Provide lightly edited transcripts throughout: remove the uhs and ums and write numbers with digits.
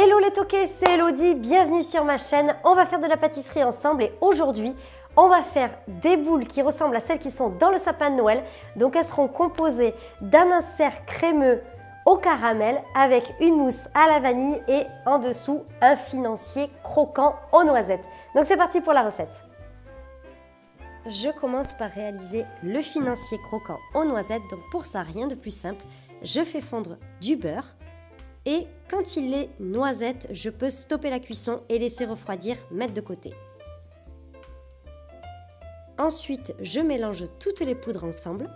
Hello les toqués, c'est Elodie, bienvenue sur ma chaîne. On va faire de la pâtisserie ensemble et aujourd'hui, on va faire des boules qui ressemblent à celles qui sont dans le sapin de Noël. Donc elles seront composées d'un insert crémeux au caramel avec une mousse à la vanille et en dessous un financier croquant aux noisettes. Donc c'est parti pour la recette. Je commence par réaliser le financier croquant aux noisettes. Donc pour ça, rien de plus simple, je fais fondre du beurre. Et quand il est noisette, je peux stopper la cuisson et laisser refroidir, mettre de côté. Ensuite, je mélange toutes les poudres ensemble.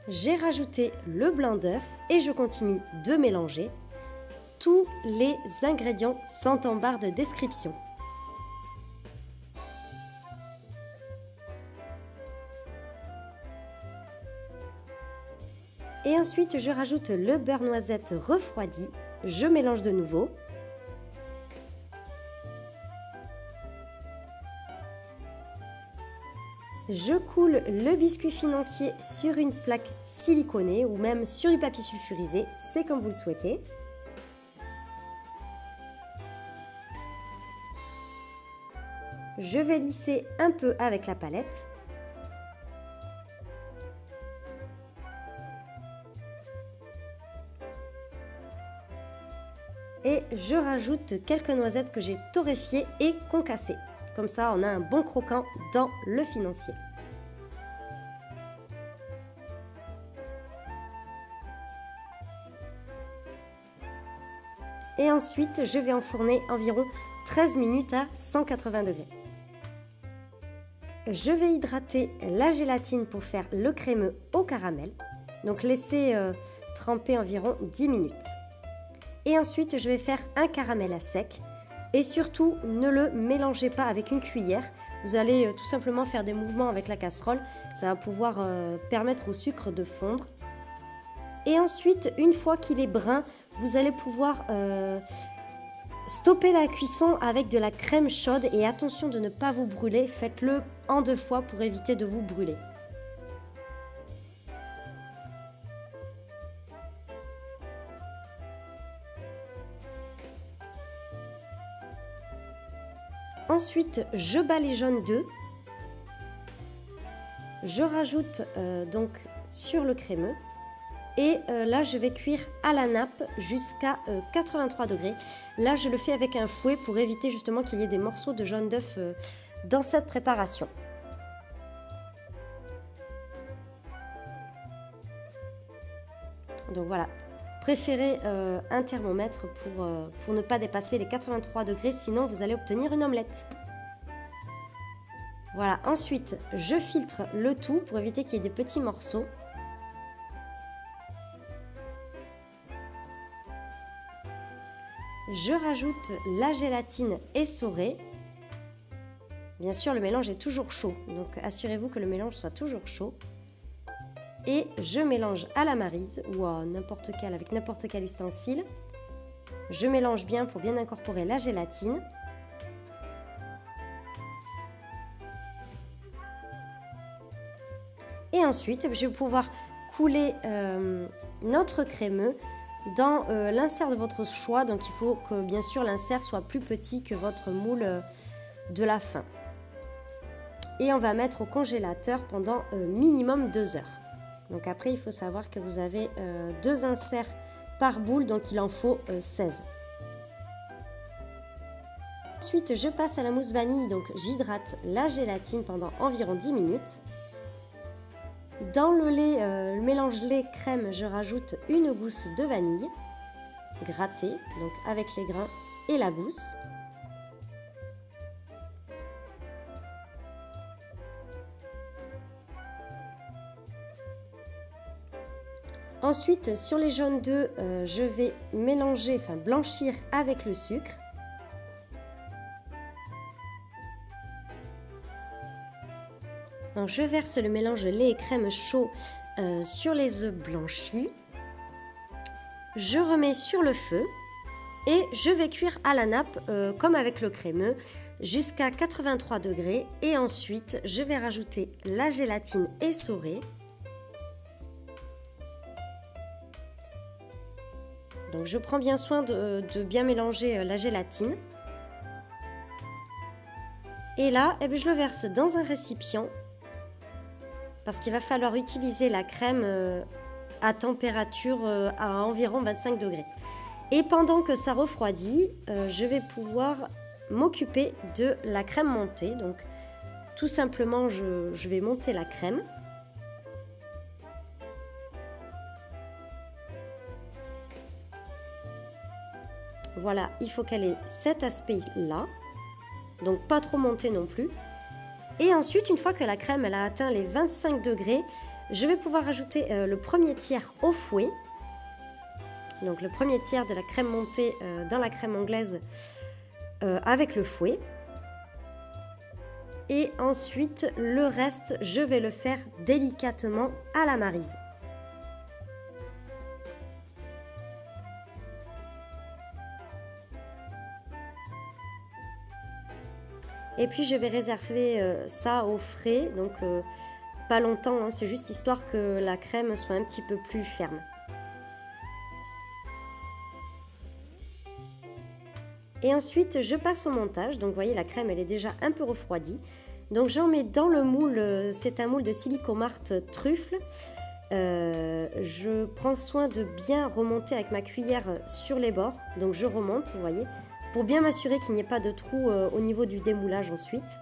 J'ai rajouté le blanc d'œuf et je continue de mélanger. Tous les ingrédients sont en barre de description. Et ensuite, je rajoute le beurre noisette refroidi. Je mélange de nouveau. Je coule le biscuit financier sur une plaque siliconée ou même sur du papier sulfurisé, c'est comme vous le souhaitez. Je vais lisser un peu avec la palette. Et je rajoute quelques noisettes que j'ai torréfiées et concassées. Comme ça, on a un bon croquant dans le financier. Et ensuite, je vais enfourner environ 13 minutes à 180 degrés. Je vais hydrater la gélatine pour faire le crémeux au caramel. Donc laissez tremper environ 10 minutes. Et ensuite, je vais faire un caramel à sec. Et surtout, ne le mélangez pas avec une cuillère. Vous allez tout simplement faire des mouvements avec la casserole. Ça va pouvoir permettre au sucre de fondre. Et ensuite, une fois qu'il est brun, vous allez pouvoir stopper la cuisson avec de la crème chaude. Et attention de ne pas vous brûler. Faites-le en 2 fois pour éviter de vous brûler. Ensuite, je bats les jaunes d'œufs. Je rajoute donc sur le crémeux. Et là, je vais cuire à la nappe jusqu'à 83 degrés. Là, je le fais avec un fouet pour éviter justement qu'il y ait des morceaux de jaune d'œuf dans cette préparation. Donc voilà. Préférez un thermomètre pour ne pas dépasser les 83 degrés, sinon vous allez obtenir une omelette. Voilà, ensuite je filtre le tout pour éviter qu'il y ait des petits morceaux. Je rajoute la gélatine essorée. Bien sûr, le mélange est toujours chaud, donc assurez-vous que le mélange soit toujours chaud. Et je mélange à la maryse ou à avec n'importe quel ustensile. Je mélange bien pour bien incorporer la gélatine. Et ensuite, je vais pouvoir couler notre crémeux dans l'insert de votre choix. Donc il faut que bien sûr l'insert soit plus petit que votre moule de la fin. Et on va mettre au congélateur pendant minimum 2 heures. Donc après, il faut savoir que vous avez 2 inserts par boule, donc il en faut 16. Ensuite, je passe à la mousse vanille, donc j'hydrate la gélatine pendant environ 10 minutes. Dans le lait, le mélange lait-crème, je rajoute une gousse de vanille, grattée, donc avec les grains et la gousse. Ensuite, sur les jaunes d'œufs, je vais blanchir avec le sucre. Donc, je verse le mélange lait et crème chaud sur les œufs blanchis. Je remets sur le feu et je vais cuire à la nappe comme avec le crémeux jusqu'à 83 degrés. Et ensuite, je vais rajouter la gélatine essorée. donc je prends bien soin de bien mélanger la gélatine. Et là, eh bien, je le verse dans un récipient parce qu'il va falloir utiliser la crème à température à environ 25 degrés. Et pendant que ça refroidit, je vais pouvoir m'occuper de la crème montée. Donc tout simplement, je vais monter la crème. Voilà, il faut qu'elle ait cet aspect-là. Donc pas trop montée non plus. Et ensuite, une fois que la crème elle a atteint les 25 degrés, je vais pouvoir ajouter le premier tiers au fouet. Donc le premier tiers de la crème montée dans la crème anglaise avec le fouet. Et ensuite, le reste, je vais le faire délicatement à la maryse. Et puis je vais réserver ça au frais, donc pas longtemps, hein, c'est juste histoire que la crème soit un petit peu plus ferme. Et ensuite je passe au montage, donc vous voyez la crème elle est déjà un peu refroidie. Donc j'en mets dans le moule, c'est un moule de Silicomart truffle. Je prends soin de bien remonter avec ma cuillère sur les bords, donc je remonte, vous voyez, pour bien m'assurer qu'il n'y ait pas de trou au niveau du démoulage ensuite.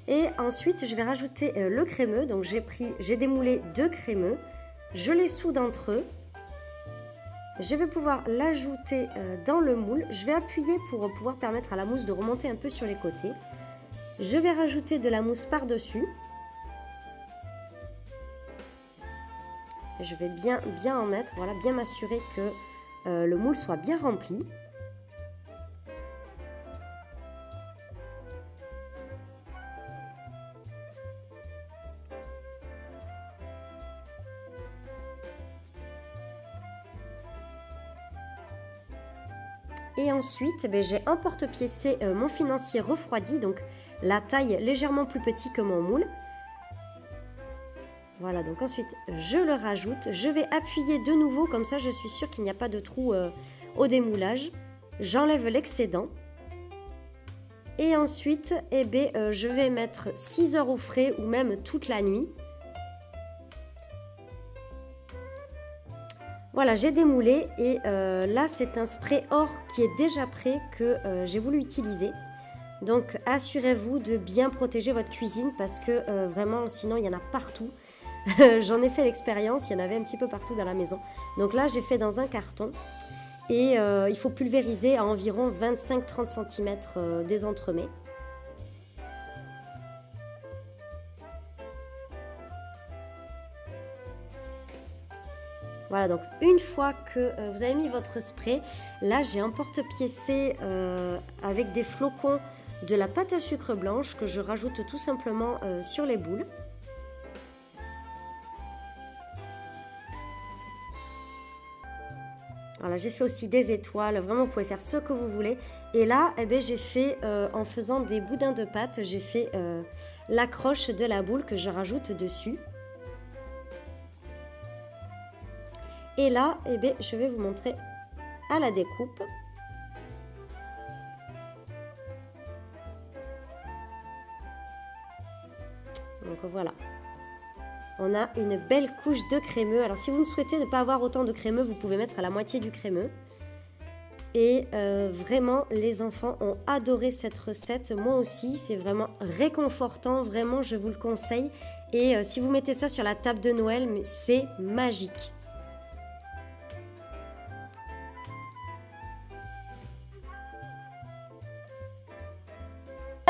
Et ensuite, je vais rajouter le crémeux. Donc j'ai démoulé 2 crémeux, je les soude entre eux. Je vais pouvoir l'ajouter dans le moule. Je vais appuyer pour pouvoir permettre à la mousse de remonter un peu sur les côtés. Je vais rajouter de la mousse par-dessus. Je vais bien en mettre, voilà, bien m'assurer que le moule soit bien rempli. Et ensuite, j'ai un porte-pièce mon financier refroidi, donc la taille légèrement plus petite que mon moule. Voilà, donc ensuite je le rajoute. Je vais appuyer de nouveau, comme ça je suis sûre qu'il n'y a pas de trou au démoulage. J'enlève l'excédent. Et ensuite, je vais mettre 6 heures au frais ou même toute la nuit. Voilà, j'ai démoulé et là c'est un spray or qui est déjà prêt que j'ai voulu utiliser. Donc assurez-vous de bien protéger votre cuisine parce que vraiment sinon il y en a partout. J'en ai fait l'expérience, il y en avait un petit peu partout dans la maison. Donc là j'ai fait dans un carton et il faut pulvériser à environ 25-30 cm des entremets. Voilà, donc une fois que vous avez mis votre spray, là j'ai un porte-pièce avec des flocons de la pâte à sucre blanche que je rajoute tout simplement sur les boules. Voilà, j'ai fait aussi des étoiles, vraiment vous pouvez faire ce que vous voulez. Et là, j'ai fait, en faisant des boudins de pâte, j'ai fait l'accroche de la boule que je rajoute dessus. Et là, je vais vous montrer à la découpe. Donc voilà. On a une belle couche de crémeux. Alors si vous ne souhaitez ne pas avoir autant de crémeux, vous pouvez mettre à la moitié du crémeux. Et vraiment, les enfants ont adoré cette recette. Moi aussi, c'est vraiment réconfortant. Vraiment, je vous le conseille. Et si vous mettez ça sur la table de Noël, c'est magique.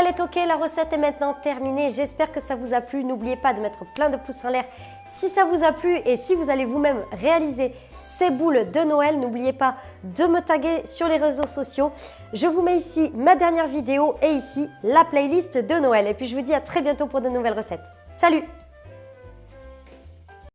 Elle est ok, la recette est maintenant terminée. J'espère que ça vous a plu. N'oubliez pas de mettre plein de pouces en l'air si ça vous a plu et si vous allez vous-même réaliser ces boules de Noël. N'oubliez pas de me taguer sur les réseaux sociaux. Je vous mets ici ma dernière vidéo et ici la playlist de Noël. Et puis je vous dis à très bientôt pour de nouvelles recettes. Salut!